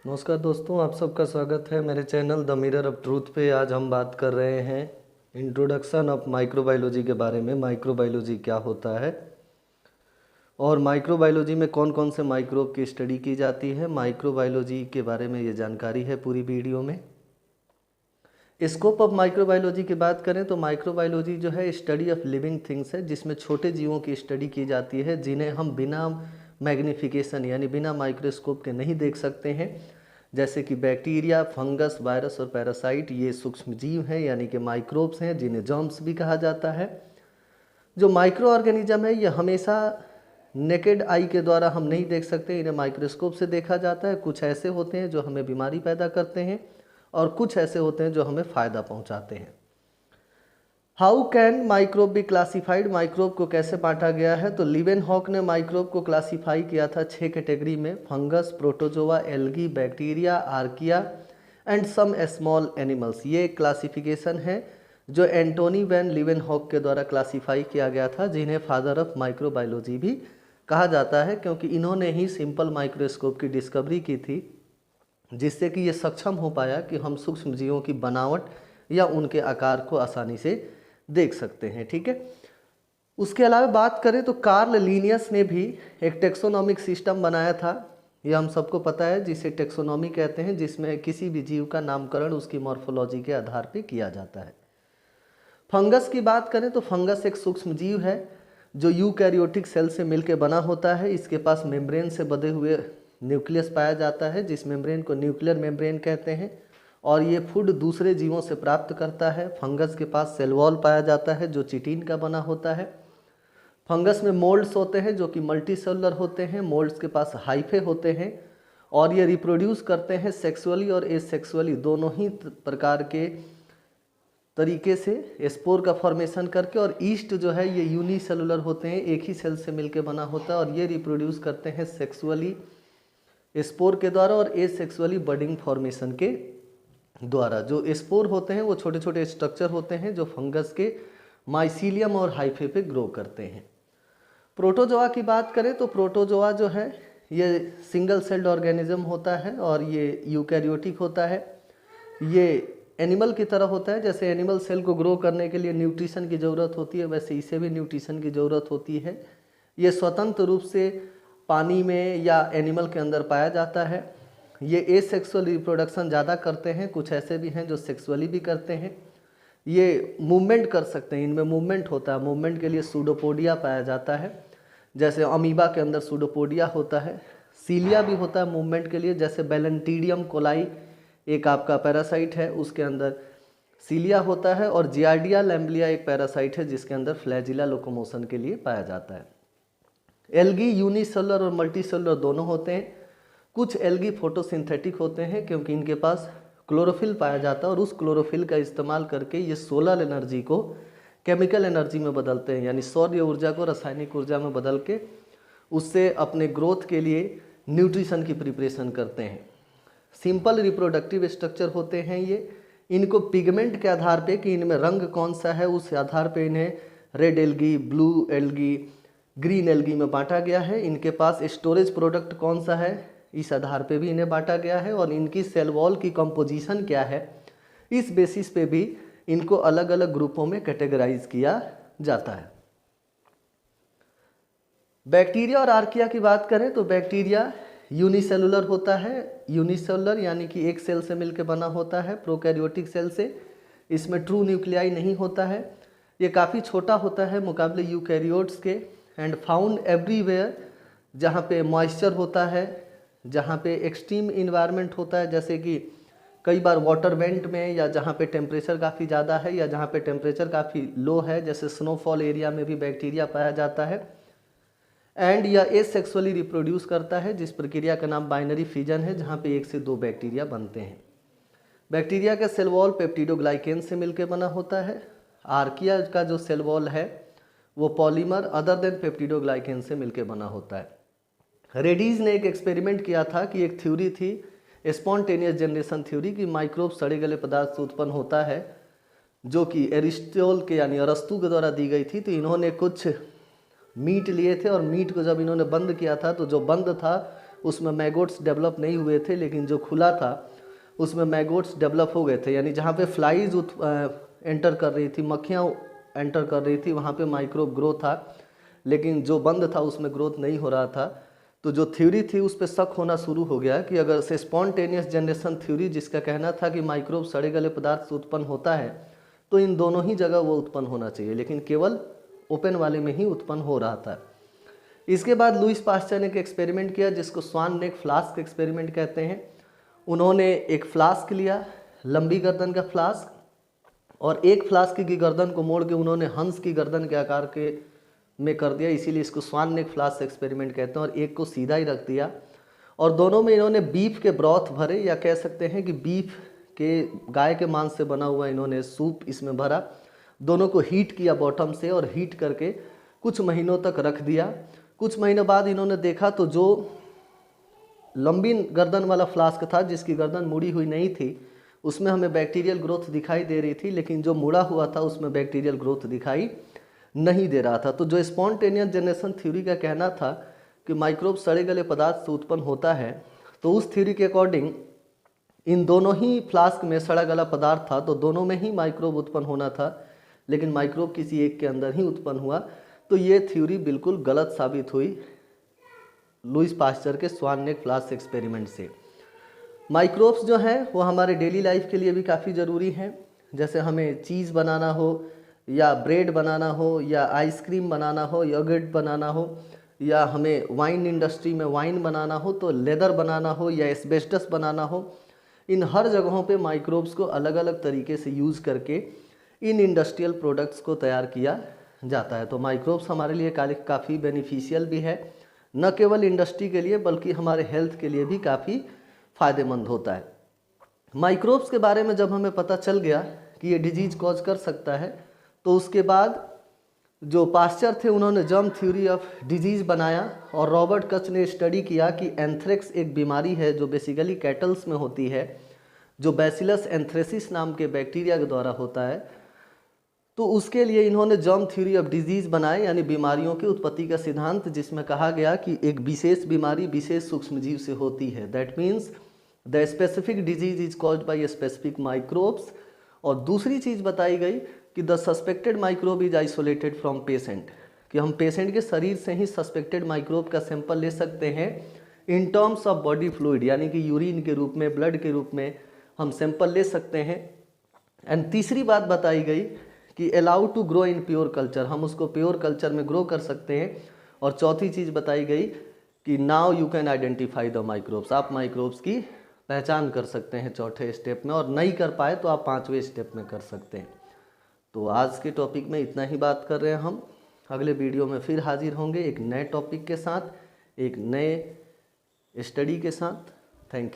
नमस्कार दोस्तों, आप सबका स्वागत है मेरे channel the mirror of truth पे। आज हम बात कर रहे हैं इंट्रोडक्शन ऑफ माइक्रोबायोलॉजी के बारे में। माइक्रोबायोलॉजी क्या होता है और माइक्रोबायोलॉजी में कौन कौन से माइक्रोब की स्टडी की जाती है। माइक्रोबायोलॉजी के बारे में ये जानकारी है पूरी वीडियो में। स्कोप ऑफ माइक्रोबायोलॉजी की बात करें तो माइक्रोबायोलॉजी जो है स्टडी ऑफ लिविंग थिंग्स है, जिसमें छोटे जीवों की स्टडी की जाती है जिन्हें हम बिना मैग्नीफिकेशन यानी बिना माइक्रोस्कोप के नहीं देख सकते हैं। जैसे कि बैक्टीरिया, फंगस, वायरस और पैरासाइट, ये सूक्ष्म जीव हैं यानी कि माइक्रोब्स हैं, जिन्हें जर्म्स भी कहा जाता है। जो माइक्रो ऑर्गेनिज्म है ये हमेशा नेकेड आई के द्वारा हम नहीं देख सकते, इन्हें माइक्रोस्कोप से देखा जाता है। कुछ ऐसे होते हैं जो हमें बीमारी पैदा करते हैं और कुछ ऐसे होते हैं जो हमें फ़ायदा पहुंचाते हैं। How can microbe B classified, microbe को कैसे बांटा गया है। तो लीवेनहॉक ने माइक्रोब को क्लासीफाई किया था 6 कैटेगरी में: fungus, protozoa, algae, bacteria, archaea and some small animals. ये क्लासिफिकेशन है जो एंटोनी वैन लीवेनहॉक के द्वारा क्लासीफाई किया गया था, जिन्हें फादर ऑफ माइक्रोबायोलॉजी भी कहा जाता है, क्योंकि इन्होंने ही सिंपल माइक्रोस्कोप की डिस्कवरी की थी, जिससे कि ये सक्षम हो पाया कि हम सूक्ष्म जीवों की बनावट या उनके आकार को आसानी से देख सकते हैं। ठीक है, उसके अलावा बात करें तो कार्ल लिनियस ने भी एक टेक्सोनॉमिक सिस्टम बनाया था, ये हम सबको पता है, जिसे टेक्सोनॉमी कहते हैं, जिसमें किसी भी जीव का नामकरण उसकी मॉर्फोलॉजी के आधार पर किया जाता है। फंगस की बात करें तो फंगस एक सूक्ष्म जीव है जो यूकैरियोटिक सेल से मिलकर बना होता है। इसके पास मेम्ब्रेन से बंधे हुए न्यूक्लियस पाया जाता है, जिस मेम्ब्रेन को न्यूक्लियर मेम्ब्रेन कहते हैं, और ये फूड दूसरे जीवों से प्राप्त करता है। फंगस के पास सेल वॉल पाया जाता है जो चिटिन का बना होता है। फंगस में मोल्ड्स होते हैं जो कि मल्टी सेलुलर होते हैं। मोल्ड्स के पास हाइफे होते हैं और ये रिप्रोड्यूस करते हैं सेक्सुअली और एसेक्सुअली दोनों ही प्रकार के तरीके से स्पोर का फॉर्मेशन करके। और ईस्ट जो है ये यूनिसेलुलर होते हैं, एक ही सेल से मिलकर बना होता है, और ये रिप्रोड्यूस करते हैं सेक्सुअली स्पोर के द्वारा और एसेक्सुअली बडिंग फॉर्मेशन के द्वारा। जो स्पोर होते हैं वो छोटे छोटे स्ट्रक्चर होते हैं जो फंगस के माइसीलियम और हाइफे पे ग्रो करते हैं। प्रोटोजोआ की बात करें तो प्रोटोजोआ जो है ये सिंगल सेल्ड ऑर्गेनिज्म होता है और ये यूकैरियोटिक होता है। ये एनिमल की तरह होता है, जैसे एनिमल सेल को ग्रो करने के लिए न्यूट्रिशन की ज़रूरत होती है, वैसे इसे भी न्यूट्रिशन की ज़रूरत होती है। ये स्वतंत्र रूप से पानी में या एनिमल के अंदर पाया जाता है। ये एसेक्सुअल रिप्रोडक्शन ज़्यादा करते हैं, कुछ ऐसे भी हैं जो सेक्सुअली भी करते हैं। ये मूवमेंट कर सकते हैं, इनमें मूवमेंट होता है। मूवमेंट के लिए सूडोपोडिया पाया जाता है, जैसे अमीबा के अंदर सूडोपोडिया होता है। सीलिया भी होता है मूवमेंट के लिए, जैसे बैलेंटीडियम कोलाई एक आपका पैरासाइट है, उसके अंदर सीलिया होता है। और जियार्डिया लैम्बलिया एक पैरासाइट है जिसके अंदर फ्लैजिला लोकोमोशन के लिए पाया जाता है। एल्गी यूनिसेलुलर और मल्टीसेलुलर दोनों होते हैं। कुछ एल्गी फोटोसिंथेटिक होते हैं क्योंकि इनके पास क्लोरोफिल पाया जाता है और उस क्लोरोफिल का इस्तेमाल करके ये सोलर एनर्जी को केमिकल एनर्जी में बदलते हैं, यानी सौर्य ऊर्जा को रासायनिक ऊर्जा में बदल के उससे अपने ग्रोथ के लिए न्यूट्रिशन की प्रिपरेशन करते हैं। सिंपल रिप्रोडक्टिव स्ट्रक्चर होते हैं ये। इनको पिगमेंट के आधार पे कि इनमें रंग कौन सा है उस आधार पे इन्हें red algae, blue algae, green algae में बांटा गया है। इनके पास स्टोरेज प्रोडक्ट कौन सा है इस आधार पे भी इन्हें बांटा गया है। और इनकी सेल वॉल की कंपोजिशन क्या है इस बेसिस पे भी इनको अलग अलग ग्रुपों में कैटेगराइज किया जाता है। बैक्टीरिया और आर्किया की बात करें तो बैक्टीरिया यूनिसेलुलर होता है। यूनिसेलुलर यानी कि एक सेल से मिलकर बना होता है, प्रोकैरियोटिक सेल से। इसमें ट्रू न्यूक्लियाई नहीं होता है। ये काफ़ी छोटा होता है मुकाबले यूकैरियोट्स के। एंड फाउंड एवरीवेयर, जहाँ पे मॉइस्चर होता है, जहाँ पे एक्सट्रीम इन्वायरमेंट होता है, जैसे कि कई बार वाटर वेंट में, या जहाँ पे टेम्परेचर काफ़ी ज़्यादा है या जहाँ पे टेम्परेचर काफ़ी लो है, जैसे स्नोफॉल एरिया में भी बैक्टीरिया पाया जाता है। एंड यह एसेक्सुअली रिप्रोड्यूस करता है, जिस प्रक्रिया का नाम बाइनरी फिजन है, जहाँ पे 1 से 2 बैक्टीरिया बनते हैं। बैक्टीरिया का सेल वॉल पेप्टिडोग्लाइकेन से मिलकर बना होता है। आर्किया का जो सेल वॉल है वो पॉलीमर अदर देन पेप्टिडोग्लाइकेन से मिलकर बना होता है। रेडीज ने एक एक्सपेरिमेंट किया था कि एक थ्योरी थी स्पॉन्टेनियस जनरेशन थ्योरी की माइक्रोब सड़े गले पदार्थ से उत्पन्न होता है, जो कि एरिस्टोटल के यानी अरस्तु के द्वारा दी गई थी। तो इन्होंने कुछ मीट लिए थे और मीट को जब इन्होंने बंद किया था तो जो बंद था उसमें मैगोट्स डेवलप नहीं हुए थे, लेकिन जो खुला था उसमें मैगोट्स डेवलप हो गए थे। यानी जहाँ पे फ्लाइज एंटर कर रही थी, मक्खियाँ एंटर कर रही थी, वहाँ पे माइक्रोब ग्रो था, लेकिन जो बंद था उसमें ग्रोथ नहीं हो रहा था। तो जो थ्योरी थी उस पर शक होना शुरू हो गया कि अगर से स्पॉन्टेनियस जनरेशन थ्योरी, जिसका कहना था कि माइक्रोब सड़े गले पदार्थ से उत्पन्न होता है, तो इन दोनों ही जगह वो उत्पन्न होना चाहिए, लेकिन केवल ओपन वाले में ही उत्पन्न हो रहा था। इसके बाद लुईस पास्चर ने एक एक्सपेरिमेंट किया जिसको स्वान नेक फ्लास्क एक्सपेरिमेंट कहते हैं। उन्होंने एक फ्लास्क लिया, लंबी गर्दन का फ्लास्क, और एक फ्लास्क की गर्दन को मोड़ के उन्होंने हंस की गर्दन के आकार के में कर दिया, इसीलिए इसको स्वान नेक फ्लास्क एक्सपेरिमेंट कहते हैं, और एक को सीधा ही रख दिया। और दोनों में इन्होंने बीफ के ब्रॉथ भरे, या कह सकते हैं कि बीफ के, गाय के मांस से बना हुआ इन्होंने सूप इसमें भरा। दोनों को हीट किया बॉटम से, और हीट करके कुछ महीनों तक रख दिया। कुछ महीनों बाद इन्होंने देखा तो जो लंबी गर्दन वाला फ्लास्क था, जिसकी गर्दन मुड़ी हुई नहीं थी, उसमें हमें बैक्टीरियल ग्रोथ दिखाई दे रही थी, लेकिन जो मुड़ा हुआ था उसमें बैक्टीरियल ग्रोथ दिखाई नहीं दे रहा था। तो जो स्पॉन्टेनियस जनरेशन थ्योरी का कहना था कि माइक्रोब सड़े गले पदार्थ से उत्पन्न होता है, तो उस थ्योरी के अकॉर्डिंग इन दोनों ही फ्लास्क में सड़ा गला पदार्थ था, तो दोनों में ही माइक्रोब उत्पन्न होना था, लेकिन माइक्रोब किसी एक के अंदर ही उत्पन्न हुआ। तो ये थ्योरी बिल्कुल गलत साबित हुई लुईस पास्चर के स्वान नेक फ्लास्क एक्सपेरिमेंट से। माइक्रोब्स जो हैं वो हमारे डेली लाइफ के लिए भी काफ़ी ज़रूरी हैं। जैसे हमें चीज़ बनाना हो, या ब्रेड बनाना हो, या आइसक्रीम बनाना हो, योगर्ट बनाना हो, या हमें वाइन इंडस्ट्री में वाइन बनाना हो, तो लेदर बनाना हो, या एस्बेस्टस बनाना हो, इन हर जगहों पे माइक्रोब्स को अलग अलग तरीके से यूज़ करके इन इंडस्ट्रियल प्रोडक्ट्स को तैयार किया जाता है। तो माइक्रोब्स हमारे लिए काफ़ी बेनिफिशियल भी है, न केवल इंडस्ट्री के लिए बल्कि हमारे हेल्थ के लिए भी काफ़ी फ़ायदेमंद होता है। माइक्रोब्स के बारे में जब हमें पता चल गया कि ये डिजीज़ कॉज कर सकता है, तो उसके बाद जो पास्चर थे उन्होंने जर्म थ्योरी ऑफ डिजीज़ बनाया, और रॉबर्ट कच ने स्टडी किया कि एंथ्रेक्स एक बीमारी है जो बेसिकली कैटल्स में होती है, जो बैसिलस एंथ्रेसिस नाम के बैक्टीरिया के द्वारा होता है। तो उसके लिए इन्होंने जर्म थ्योरी ऑफ डिजीज़ बनाए, यानी बीमारियों की उत्पत्ति का सिद्धांत, जिसमें कहा गया कि एक विशेष बीमारी विशेष सूक्ष्मजीव से होती है। That means the specific disease is caused by a specific microbes. और दूसरी चीज़ बताई गई कि the suspected microbe is isolated from patient, कि हम पेशेंट के शरीर से ही सस्पेक्टेड माइक्रोब का सैंपल ले सकते हैं in terms of body fluid, यानी कि यूरिन के रूप में, ब्लड के रूप में हम सैंपल ले सकते हैं। एंड तीसरी बात बताई गई कि allow to grow in pure culture, हम उसको प्योर कल्चर में ग्रो कर सकते हैं। और चौथी चीज़ बताई गई कि now you can identify the microbes, आप माइक्रोब्स की पहचान कर सकते हैं चौथे स्टेप में, और नहीं कर पाए तो आप पाँचवें स्टेप में कर सकते हैं। तो आज के टॉपिक में इतना ही बात कर रहे हैं हम। अगले वीडियो में फिर हाजिर होंगे एक नए टॉपिक के साथ, एक नए स्टडी के साथ। Thank you.